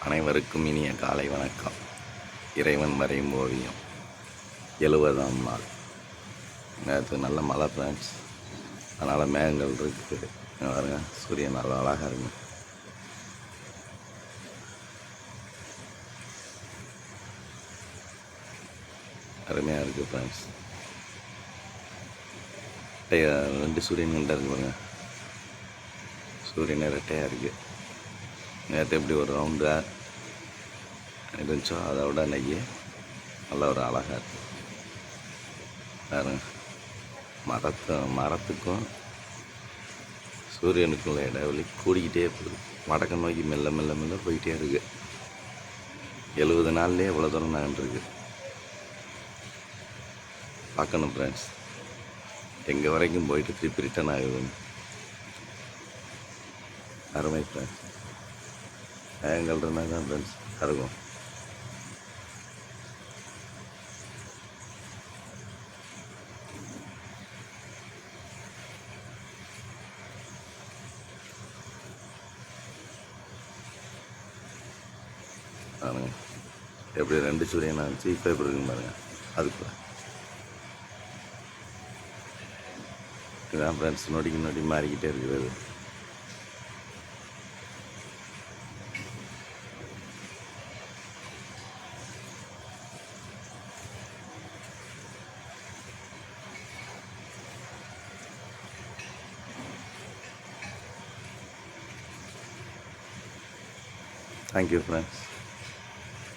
அனைவருக்கும் இனிய காலை வணக்கம். இறைவன் வரையும் ஓவியம் 70ஆம் நாள். நேற்று நல்ல மழை ஃப்ரெண்ட்ஸ், அதனால் மேகங்கள் இருக்குது பாருங்க. சூரியன் நல்லா அழகாக இருக்கு. அருமையாக இருக்குது ஃப்ரெண்ட்ஸ். ரெண்டு சூரியன் கிட்ட இருக்கு பாருங்க. சூரியன் ரெட்டையாக இருக்குது. நேற்று எப்படி ஒரு ரவுண்டாக இருந்துச்சோ அதை விட அன்றைக்கி நல்ல ஒரு அழகாக இருக்குது பாருங்க. மரத்துக்கும் சூரியனுக்குள்ள இடைவெளி கூடிக்கிட்டே போகுது. வடக்கு நோக்கி மெல்ல மெல்ல மெல்ல போயிட்டே இருக்குது. 70 நாள்லேயே இவ்வளோ தூரம் நகர்ந்துருக்கு. பார்க்கணும் ஃப்ரெண்ட்ஸ், எங்கே வரைக்கும் போயிட்டு திருப்பி ரிட்டர்ன் ஆகுதுன்னு. அருமை ஃப்ரெண்ட்ஸ். மேகங்கள் இருந்தால் தான் ஃப்ரெண்ட்ஸ் இருக்கும். பாருங்க எப்படி ரெண்டு சூரியனாக இருந்துச்சு, இப்போ எப்படி இருக்குன்னு பாருங்கள். அதுக்குள்ள இதுதான் ஃப்ரெண்ட்ஸ், நொடிக்கு நொடி மாறிக்கிட்டே இருக்கிறது. Thank you friends.